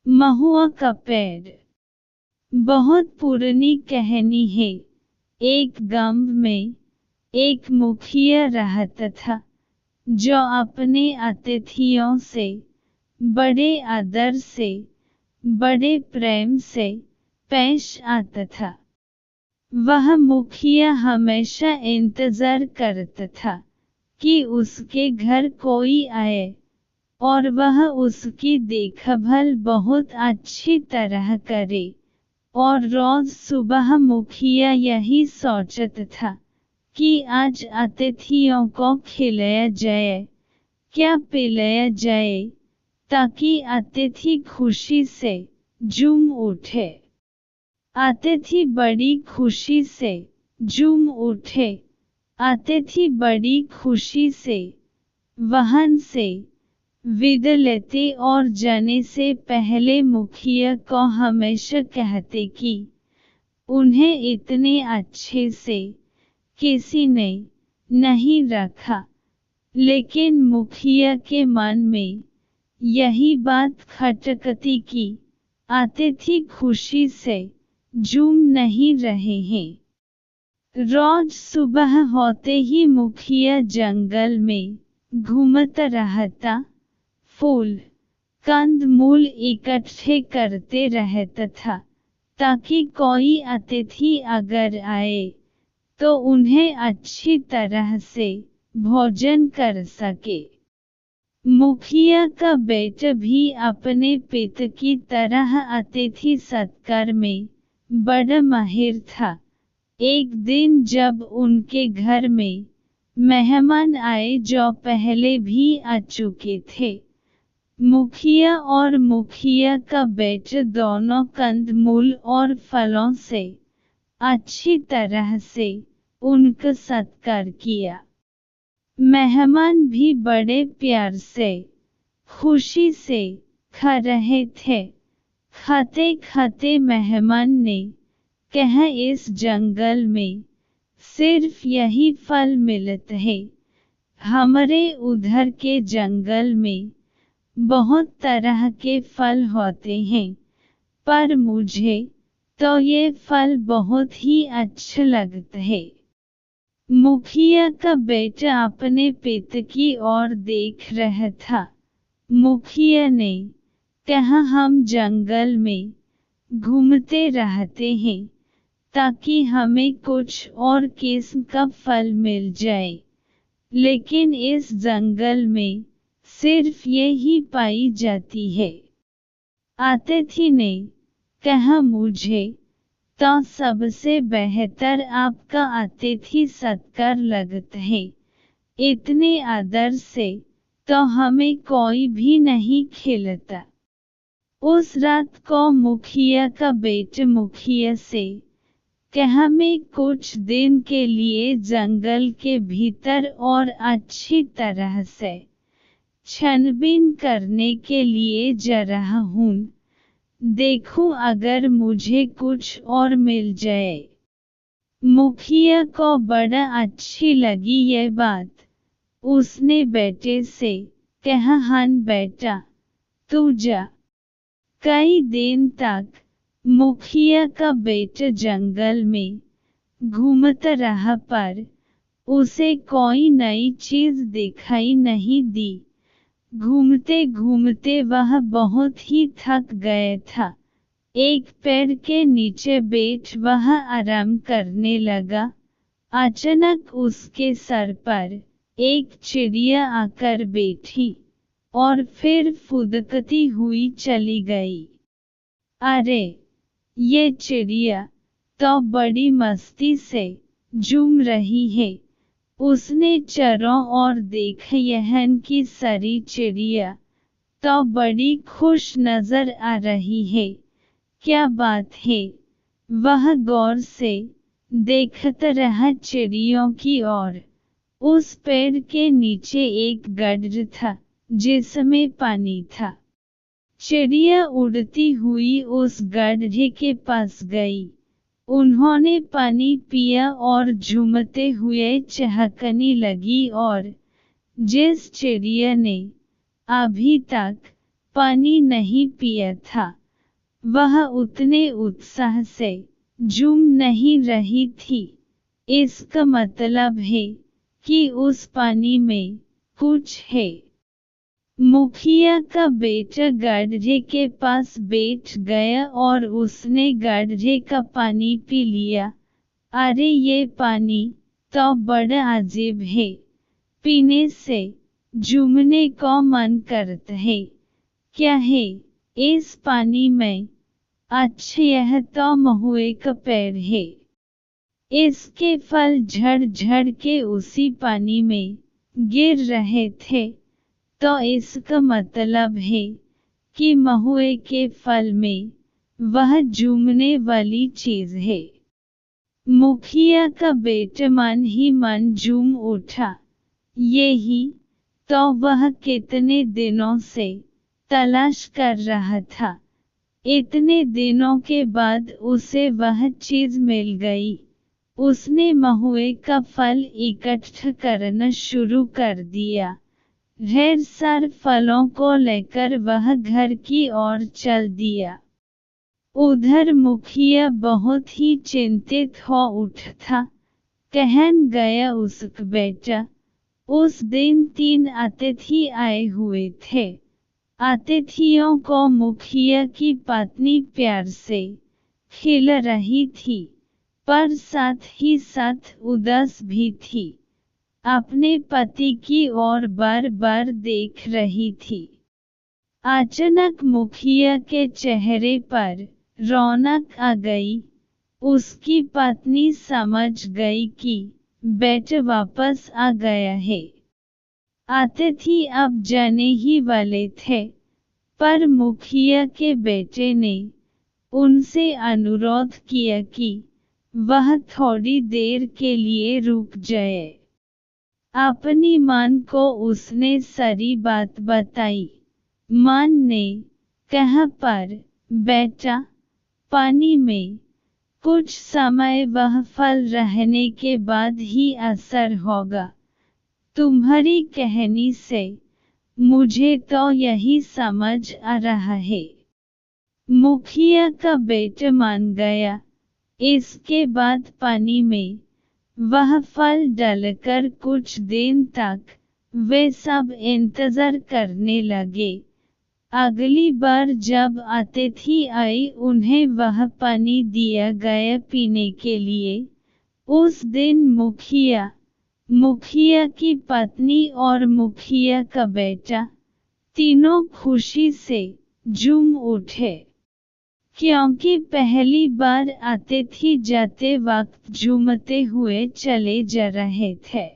महुआ का पेड़। बहुत पुरानी कहानी है। एक गांव में एक मुखिया रहता था जो अपने अतिथियों से बड़े आदर से, बड़े प्रेम से पेश आता था। वह मुखिया हमेशा इंतजार करता था कि उसके घर कोई आए और वह उसकी देखभाल बहुत अच्छी तरह करे। और रोज सुबह मुखिया यही सोचता था कि आज अतिथियों को खिलाया जाए, क्या पिलाया जाए, ताकि अतिथि खुशी से झूम उठे। अतिथि बड़ी खुशी से झूम उठे। अतिथि बड़ी खुशी से वाहन से विदा लेते और जाने से पहले मुखिया को हमेशा कहते कि उन्हें इतने अच्छे से किसी ने नहीं रखा। लेकिन मुखिया के मन में यही बात खटकती कि अतिथि खुशी से झूम नहीं रहे हैं। रोज सुबह होते ही मुखिया जंगल में घूमता रहता, फूल कंदमूल इकट्ठे करते रहता था ताकि कोई अतिथि अगर आए तो उन्हें अच्छी तरह से भोजन कर सके। मुखिया का बेटा भी अपने पिता की तरह अतिथि सत्कार में बड़ा माहिर था। एक दिन जब उनके घर में मेहमान आए जो पहले भी आ चुके थे, मुखिया और मुखिया का बेटा दोनों कंदमूल और फलों से अच्छी तरह से उनका सत्कार किया। मेहमान भी बड़े प्यार से, खुशी से खा रहे थे। खाते खाते मेहमान ने कहा, इस जंगल में सिर्फ यही फल मिलते हैं। हमारे उधर के जंगल में बहुत तरह के फल होते हैं, पर मुझे तो ये फल बहुत ही अच्छे लगते हैं। मुखिया का बेटा अपने पिता की ओर देख रहा था। मुखिया ने कहा, हम जंगल में घूमते रहते हैं ताकि हमें कुछ और किस्म का फल मिल जाए, लेकिन इस जंगल में सिर्फ यही पाई जाती है। अतिथि ने कहा, मुझे तो सबसे बेहतर आपका अतिथि सत्कार लगता है। इतने आदर से तो हमें कोई भी नहीं खिलाता। उस रात को मुखिया का बेटा मुखिया से कहा, मैं कुछ दिन के लिए जंगल के भीतर और अच्छी तरह से छानबीन करने के लिए जा रहा हूँ। देखूं अगर मुझे कुछ और मिल जाए। मुखिया को बड़ा अच्छी लगी यह बात। उसने बेटे से कहा, हाँ बेटा, तू जा। कई दिन तक मुखिया का बेटा जंगल में घूमता रहा, पर उसे कोई नई चीज दिखाई नहीं दी। घूमते घूमते वह बहुत ही थक गया था। एक पेड़ के नीचे बैठ वह आराम करने लगा। अचानक उसके सर पर एक चिड़िया आकर बैठी और फिर फुदकती हुई चली गई। अरे, ये चिड़िया तो बड़ी मस्ती से झूम रही है। उसने चारों ओर देखा, यहाँ की सारी चिड़िया तो बड़ी खुश नजर आ रही है। क्या बात है? वह गौर से देखता रहा चिड़ियों की ओर। उस पेड़ के नीचे एक गड्ढा था जिसमें पानी था। चिड़िया उड़ती हुई उस गड्ढे के पास गई। उन्होंने पानी पिया और झूमते हुए चहकने लगी और जिस चिड़िया ने अभी तक पानी नहीं पिया था। वह उतने उत्साह से झूम नहीं रही थी। इसका मतलब है कि उस पानी में कुछ है। मुखिया का बेटा गड्ढे के पास बैठ गया और उसने गड्ढे का पानी पी लिया। अरे ये पानी तो बड़ा अजीब है, पीने से झूमने को मन करता है। क्या है इस पानी में? अच्छा, यह तो महुए का पेड़ है। इसके फल झड़ झड़ के उसी पानी में गिर रहे थे, तो इसका मतलब है कि महुए के फल में वह झूमने वाली चीज है। मुखिया का बेटा मन ही मन झूम उठा। यही तो वह कितने दिनों से तलाश कर रहा था। इतने दिनों के बाद उसे वह चीज मिल गई। उसने महुए का फल इकट्ठा करना शुरू कर दिया। ढेर सारे फलों को लेकर वह घर की ओर चल दिया। उधर मुखिया बहुत ही चिंतित हो उठा था। कहन गया उसका बेटा, उस दिन 3 अतिथि आए हुए थे। अतिथियों को मुखिया की पत्नी प्यार से खिला रही थी, पर साथ ही साथ उदास भी थी। अपने पति की ओर बार बार देख रही थी। अचानक मुखिया के चेहरे पर रौनक आ गई। उसकी पत्नी समझ गई कि बेटा वापस आ गया है। अतिथि अब जाने ही वाले थे, पर मुखिया के बेटे ने उनसे अनुरोध किया कि वह थोड़ी देर के लिए रुक जाए। अपनी मां को उसने सारी बात बताई। मां ने कहा, पर बेटा, पानी में कुछ समय वह फल रहने के बाद ही असर होगा। तुम्हारी कहानी से मुझे तो यही समझ आ रहा है। मुखिया का बेटा मान गया। इसके बाद पानी में वह फल डालकर कुछ दिन तक वे सब इंतजार करने लगे। अगली बार जब अतिथि आई उन्हें वह पानी दिया गया पीने के लिए। उस दिन मुखिया की पत्नी और मुखिया का बेटा तीनों खुशी से झूम उठे, क्योंकि पहली बार अतिथि जाते वक्त झूमते हुए चले जा रहे थे।